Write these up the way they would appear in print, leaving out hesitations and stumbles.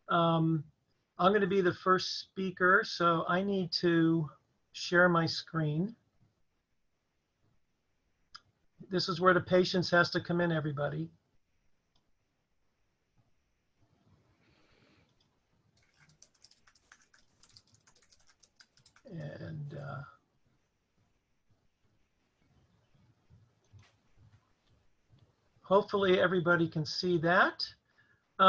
I'm going to be the first speaker, so I need to share my screen. This is where the patience has to come in, everybody. And hopefully everybody can see that. So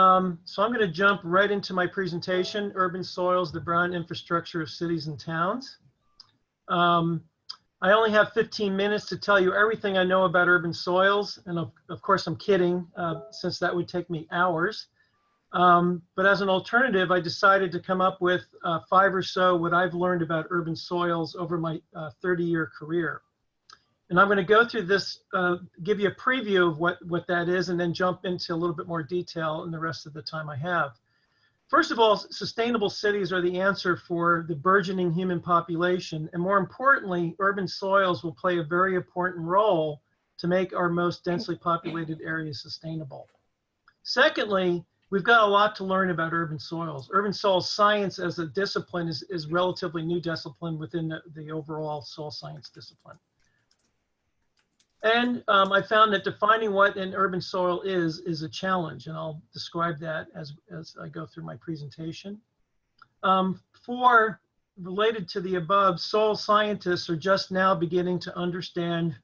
I'm going to jump right into my presentation, Urban Soils, the Brown Infrastructure of Cities and Towns. I only have 15 minutes to tell you everything I know about urban soils. And of course, I'm kidding, since that would take me hours. But as an alternative, I decided to come up with 5 or so what I've learned about urban soils over my 30-year career. And I'm going to go through this, give you a preview of what that is, and then jump into a little bit more detail in the rest of the time I have. First of all, sustainable cities are the answer for the burgeoning human population. And more importantly, urban soils will play a very important role to make our most densely populated areas sustainable. Secondly, we've got a lot to learn about urban soils. Urban soil science as a discipline is relatively new discipline within the overall soil science discipline. And I found that defining what an urban soil is a challenge, and I'll describe that as I go through my presentation. Related to the above, soil scientists are just now beginning to understand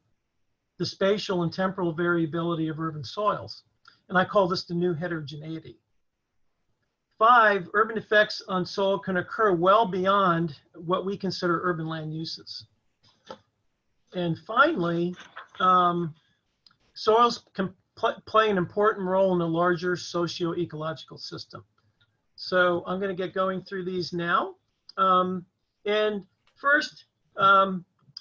the spatial and temporal variability of urban soils, and I call this the new heterogeneity. 5, urban effects on soil can occur well beyond what we consider urban land uses. And finally, soils can play an important role in a larger socio-ecological system. So I'm going to get going through these now. And first,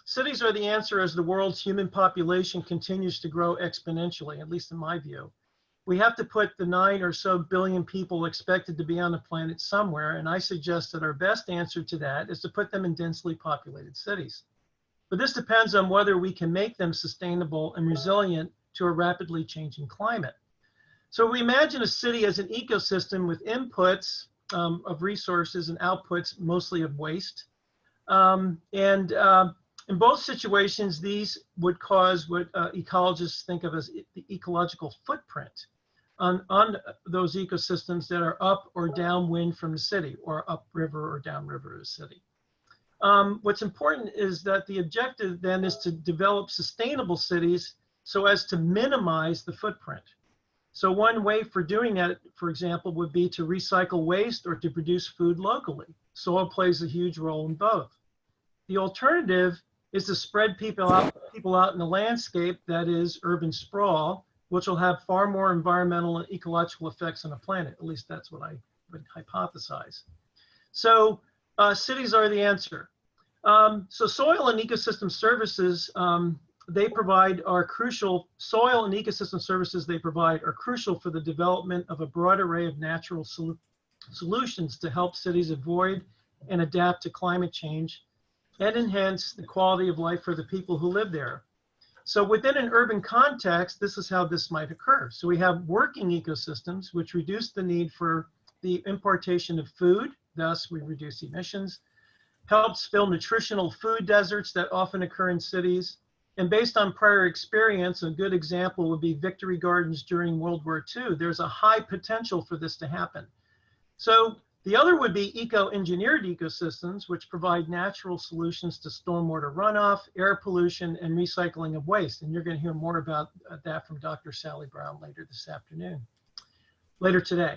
cities are the answer as the world's human population continues to grow exponentially, at least in my view. We have to put the 9 or so billion people expected to be on the planet somewhere, and I suggest that our best answer to that is to put them in densely populated cities. But this depends on whether we can make them sustainable and resilient to a rapidly changing climate. So we imagine a city as an ecosystem with inputs of resources and outputs mostly of waste. In both situations, these would cause what ecologists think of as the ecological footprint on those ecosystems that are up or downwind from the city, or upriver or downriver of the city. What's important is that the objective then is to develop sustainable cities so as to minimize the footprint. So one way for doing that, for example, would be to recycle waste or to produce food locally. Soil plays a huge role in both. The alternative is to spread people out in the landscape, that is urban sprawl, which will have far more environmental and ecological effects on the planet. At least that's what I would hypothesize. So cities are the answer. So soil and ecosystem services they provide are crucial. Soil and ecosystem services they provide are crucial for the development of a broad array of natural solutions to help cities avoid and adapt to climate change and enhance the quality of life for the people who live there. So within an urban context, this is how this might occur. So we have working ecosystems, which reduce the need for the importation of food, thus we reduce emissions, helps fill nutritional food deserts that often occur in cities. And based on prior experience, a good example would be Victory Gardens during World War II. There's a high potential for this to happen. So the other would be eco-engineered ecosystems, which provide natural solutions to stormwater runoff, air pollution, and recycling of waste. And you're going to hear more about that from Dr. Sally Brown later today.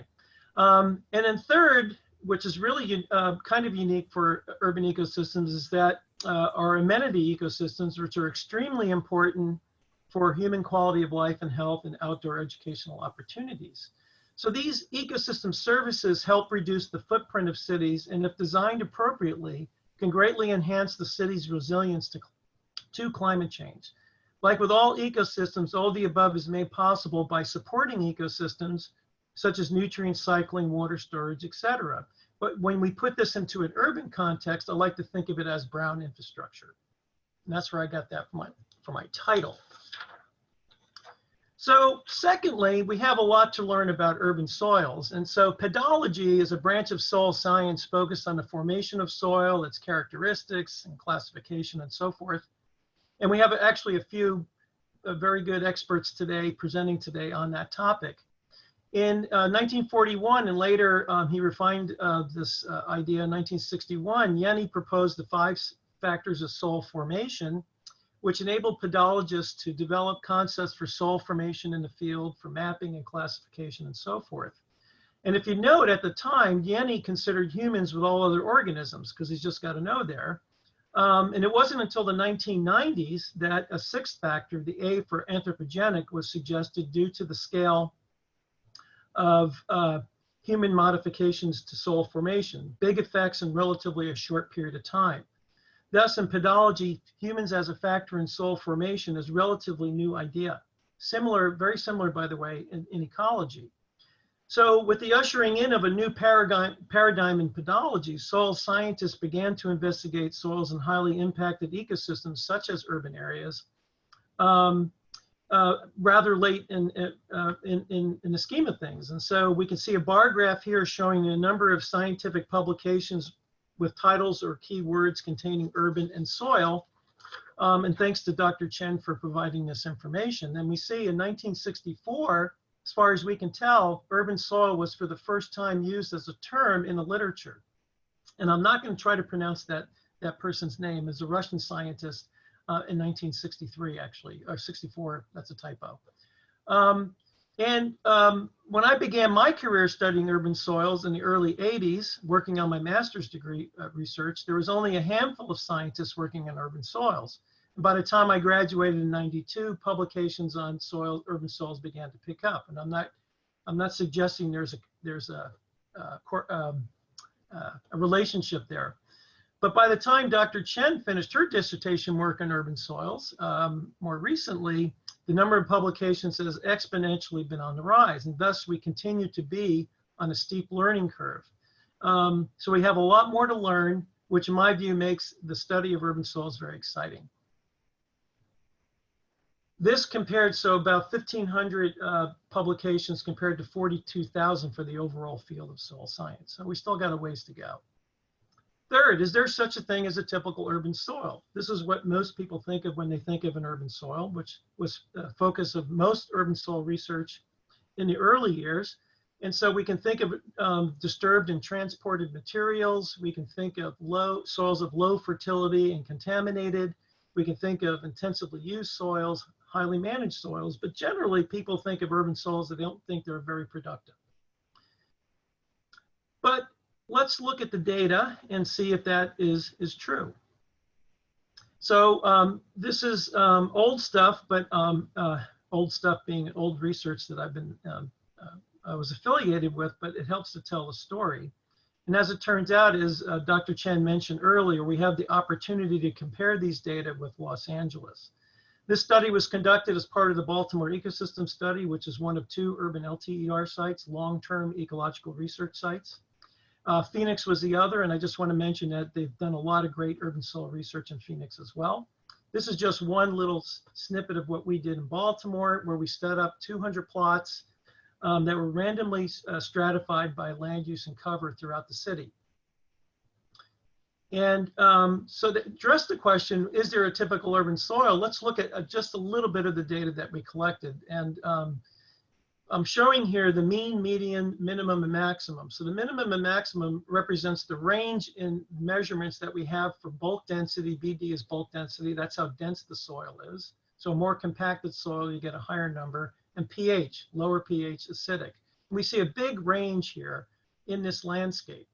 And then third, which is really kind of unique for urban ecosystems, is that our amenity ecosystems, which are extremely important for human quality of life and health and outdoor educational opportunities. So these ecosystem services help reduce the footprint of cities, and if designed appropriately, can greatly enhance the city's resilience to climate change. Like with all ecosystems, all the above is made possible by supporting ecosystems such as nutrient cycling, water storage, etc. But when we put this into an urban context, I like to think of it as brown infrastructure. And that's where I got that for my title. So secondly, we have a lot to learn about urban soils. And so pedology is a branch of soil science focused on the formation of soil, its characteristics and classification and so forth. And we have actually a few very good experts today presenting today on that topic. In 1941, and later he refined this idea in 1961, Jenny proposed the 5 factors of soil formation, which enabled pedologists to develop concepts for soil formation in the field, for mapping and classification and so forth. And if you note, at the time, Jenny considered humans with all other organisms, because he's just got to know there. And it wasn't until the 1990s that a 6th factor, the A for anthropogenic, was suggested due to the scale of human modifications to soil formation, big effects in relatively a short period of time. Thus, in pedology, humans as a factor in soil formation is a relatively new idea. Similar, very similar, by the way, in ecology. So with the ushering in of a new paradigm in pedology, soil scientists began to investigate soils in highly impacted ecosystems, such as urban areas, rather late in the scheme of things. And so we can see a bar graph here showing a number of scientific publications with titles or keywords containing urban and soil. And thanks to Dr. Chen for providing this information. Then we see in 1964, as far as we can tell, urban soil was for the first time used as a term in the literature. And I'm not going to try to pronounce that person's name. It's a Russian scientist in 1963, actually, or 64, that's a typo. When I began my career studying urban soils in the early 80s, working on my master's degree research, there was only a handful of scientists working on urban soils. And by the time I graduated in '92, publications on urban soils began to pick up. And I'm not suggesting there's a relationship there. But by the time Dr. Chen finished her dissertation work on urban soils, more recently, the number of publications has exponentially been on the rise, and thus we continue to be on a steep learning curve. So we have a lot more to learn, which in my view makes the study of urban soils very exciting. This compared, so about 1,500 publications compared to 42,000 for the overall field of soil science. So we still got a ways to go. Third, is there such a thing as a typical urban soil? This is what most people think of when they think of an urban soil, which was the focus of most urban soil research in the early years. And so we can think of disturbed and transported materials. We can think of soils of low fertility and contaminated. We can think of intensively used soils, highly managed soils, but generally people think of urban soils that they don't think they're very productive. But let's look at the data and see if that is true. So this is old stuff, but old stuff being old research that I was affiliated with, but it helps to tell a story. And as it turns out, as Dr. Chen mentioned earlier, we have the opportunity to compare these data with Los Angeles. This study was conducted as part of the Baltimore Ecosystem Study, which is one of 2 urban LTER sites, long-term ecological research sites. Phoenix was the other, and I just want to mention that they've done a lot of great urban soil research in Phoenix as well. This is just one little snippet of what we did in Baltimore, where we set up 200 plots that were randomly stratified by land use and cover throughout the city. And so to address the question, is there a typical urban soil? Let's look at just a little bit of the data that we collected. And I'm showing here the mean, median, minimum, and maximum. So the minimum and maximum represents the range in measurements that we have for bulk density. BD is bulk density. That's how dense the soil is. So a more compacted soil, you get a higher number. And pH, lower pH, acidic. We see a big range here in this landscape.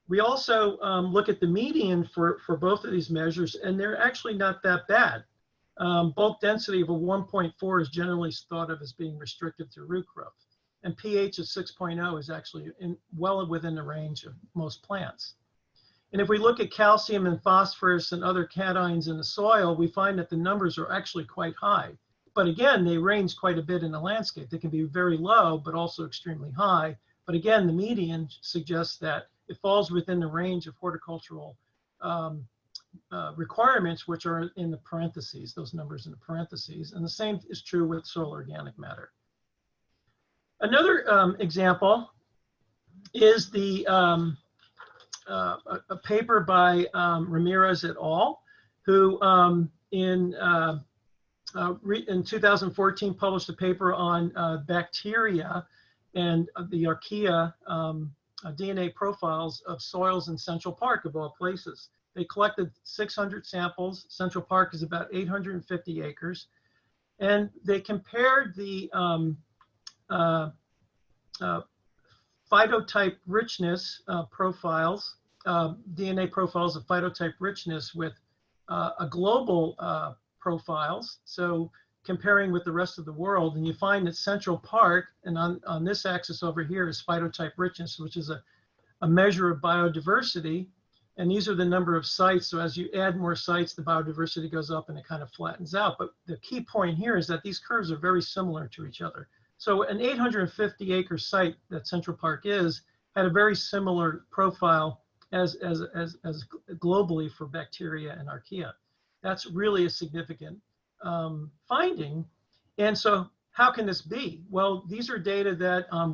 We also look at the median for both of these measures, and they're actually not that bad. Bulk density of a 1.4 is generally thought of as being restricted to root growth. And pH of 6.0 is actually well within the range of most plants. And if we look at calcium and phosphorus and other cations in the soil, we find that the numbers are actually quite high. But again, they range quite a bit in the landscape. They can be very low, but also extremely high. But again, the median suggests that it falls within the range of horticultural requirements, which are in the parentheses, those numbers in the parentheses. And the same is true with soil organic matter. Another example is the a paper by Ramirez et al., who in 2014 published a paper on bacteria and the archaea DNA profiles of soils in Central Park, of all places. They collected 600 samples. Central Park is about 850 acres. And they compared the phytotype richness profiles, DNA profiles of phytotype richness with a global profiles. So comparing with the rest of the world, and you find that Central Park, and on this axis over here is phytotype richness, which is a measure of biodiversity. And these are the number of sites. So as you add more sites, the biodiversity goes up and it kind of flattens out. But the key point here is that these curves are very similar to each other. So an 850 acre site that Central Park is had a very similar profile as globally for bacteria and archaea. That's really a significant finding. And so how can this be? Well, these are data that I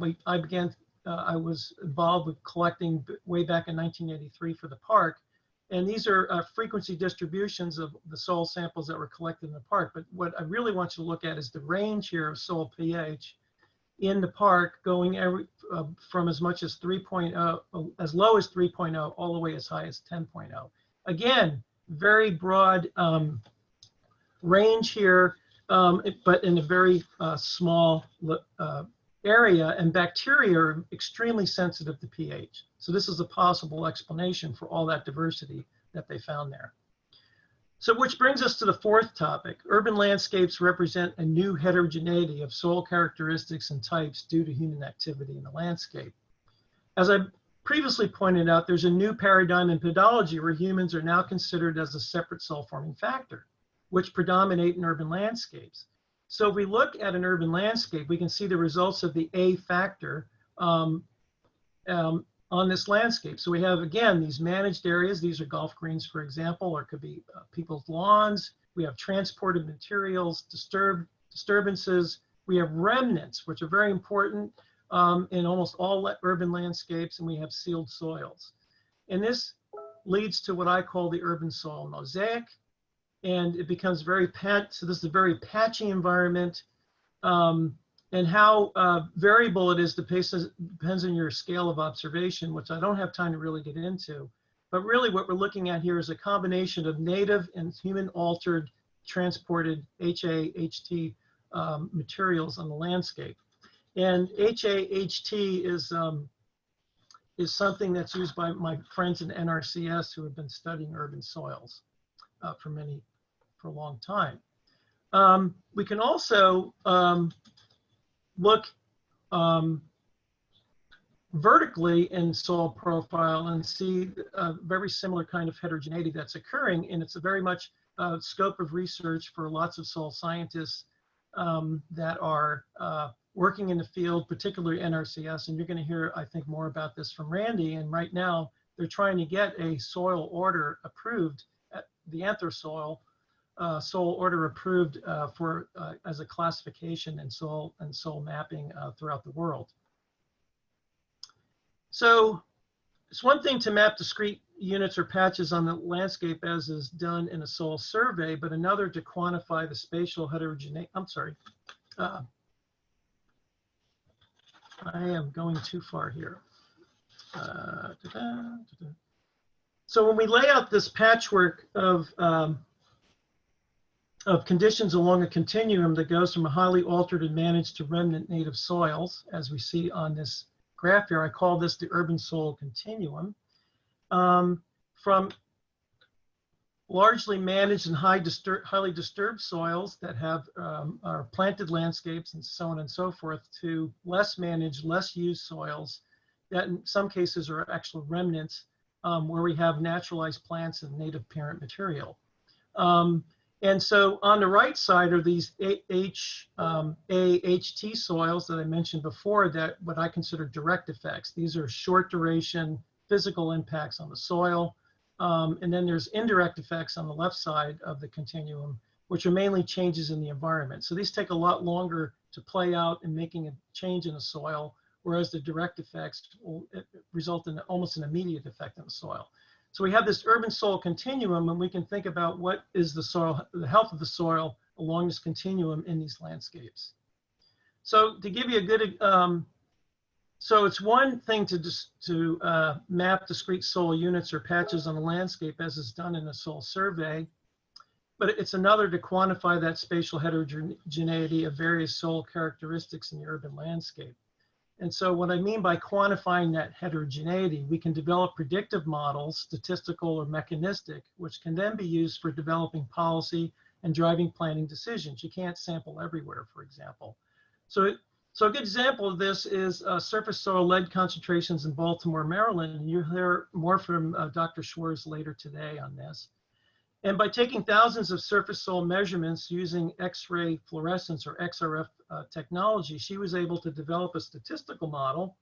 was involved with collecting way back in 1983 for the park. And these are frequency distributions of the soil samples that were collected in the park. But what I really want you to look at is the range here of soil pH in the park, going from as much as 3.0, as low as 3.0, all the way as high as 10.0. Again, very broad range here, but in a very small area, and bacteria are extremely sensitive to pH. So this is a possible explanation for all that diversity that they found there. So which brings us to the fourth topic. Urban landscapes represent a new heterogeneity of soil characteristics and types due to human activity in the landscape. As I previously pointed out, there's a new paradigm in pedology where humans are now considered as a separate soil-forming factor, which predominate in urban landscapes. So if we look at an urban landscape, we can see the results of the A factor on this landscape. So we have, again, these managed areas. These are golf greens, for example, or it could be people's lawns. We have transported materials, disturbances. We have remnants, which are very important in almost all urban landscapes, and we have sealed soils. And this leads to what I call the urban soil mosaic. And it becomes very so this is a very patchy environment, and how variable it is depends on your scale of observation, which I don't have time to really get into. But really what we're looking at here is a combination of native and human altered transported HAHT materials on the landscape. And HAHT is something that's used by my friends in NRCS who have been studying urban soils for a long time. We can also look vertically in soil profile and see a very similar kind of heterogeneity that's occurring, and it's a very much scope of research for lots of soil scientists that are working in the field, particularly NRCS, and you're going to hear, I think, more about this from Randy. And right now, they're trying to get a soil order approved, the anthrosoil soil order approved as a classification and soil mapping throughout the world. So it's one thing to map discrete units or patches on the landscape as is done in a soil survey, but another to quantify the spatial heterogeneity. I'm sorry. I am going too far here. So when we lay out this patchwork of conditions along a continuum that goes from a highly altered and managed to remnant native soils, as we see on this graph here, I call this the urban soil continuum, from largely managed and highly disturbed soils that have are planted landscapes and so on and so forth, to less managed, less used soils that in some cases are actual remnants, where we have naturalized plants and native parent material. And so on the right side are these AHT soils that I mentioned before, that what I consider direct effects. These are short duration physical impacts on the soil. And then there's indirect effects on the left side of the continuum, which are mainly changes in the environment. So these take a lot longer to play out in making a change in the soil, whereas the direct effects will result in almost an immediate effect on the soil. So we have this urban soil continuum, and we can think about what is the soil, the health of the soil along this continuum in these landscapes. So to give you a good, so it's one thing to map discrete soil units or patches on a landscape as is done in a soil survey, but it's another to quantify that spatial heterogeneity of various soil characteristics in the urban landscape. And so what I mean by quantifying that heterogeneity, we can develop predictive models, statistical or mechanistic, which can then be used for developing policy and driving planning decisions. You can't sample everywhere, for example. So a good example of this is surface soil lead concentrations in Baltimore, Maryland. And you'll hear more from Dr. Schwartz later today on this. And by taking thousands of surface soil measurements using X-ray fluorescence or XRF technology, she was able to develop a statistical model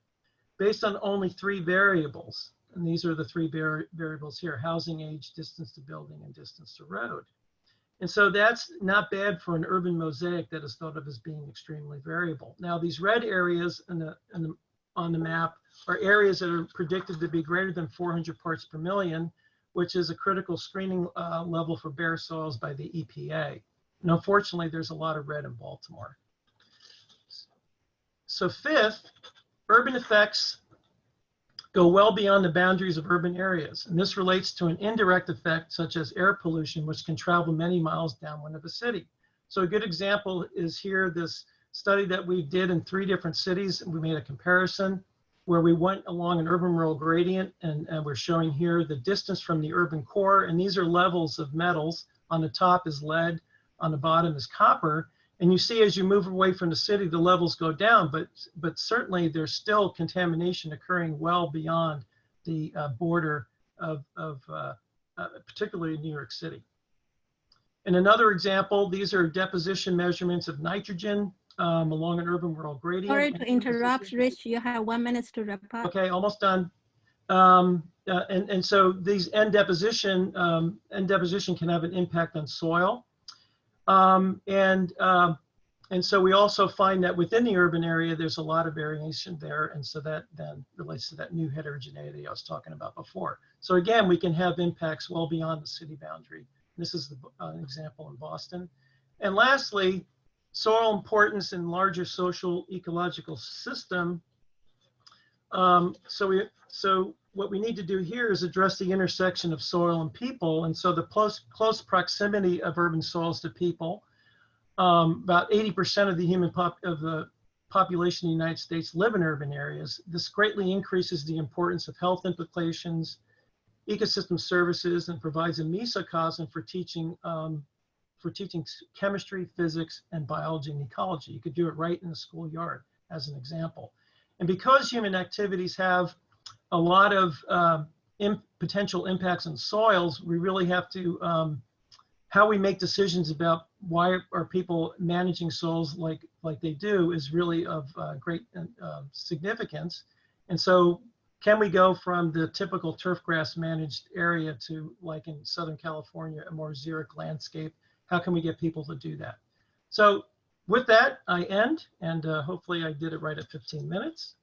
based on only 3 variables. And these are the 3 variables here: housing age, distance to building, and distance to road. And so that's not bad for an urban mosaic that is thought of as being extremely variable. Now, these red areas on the map are areas that are predicted to be greater than 400 parts per million, which is a critical screening level for bare soils by the EPA. And unfortunately, there's a lot of red in Baltimore. So 5th, urban effects go well beyond the boundaries of urban areas. And this relates to an indirect effect such as air pollution, which can travel many miles downwind of a city. So a good example is here, this study that we did in 3 different cities. We made a comparison where we went along an urban-rural gradient, and we're showing here the distance from the urban core, and these are levels of metals. On the top is lead, on the bottom is copper, and you see as you move away from the city, the levels go down, but certainly there's still contamination occurring well beyond the border of particularly New York City. And another example, these are deposition measurements of nitrogen along an urban-rural gradient. Sorry to interrupt, Rich. You have 1 minute to wrap up. Okay, almost done. And so these end deposition can have an impact on soil. And so we also find that within the urban area, there's a lot of variation there. And so that then relates to that new heterogeneity I was talking about before. So again, we can have impacts well beyond the city boundary. This is an example in Boston. And lastly, soil importance in larger social ecological system. So what we need to do here is address the intersection of soil and people. And so the close proximity of urban soils to people, about 80% of the population in the United States live in urban areas. This greatly increases the importance of health implications, ecosystem services, and provides a mesocosm for teaching chemistry, physics, and biology and ecology. You could do it right in the schoolyard as an example. And because human activities have a lot of potential impacts on soils, we really have to, how we make decisions about why are people managing soils like they do is really of great significance. And so can we go from the typical turf grass managed area to, like in Southern California, a more xeric landscape? How can we get people to do that? So with that, I end, and hopefully I did it right at 15 minutes.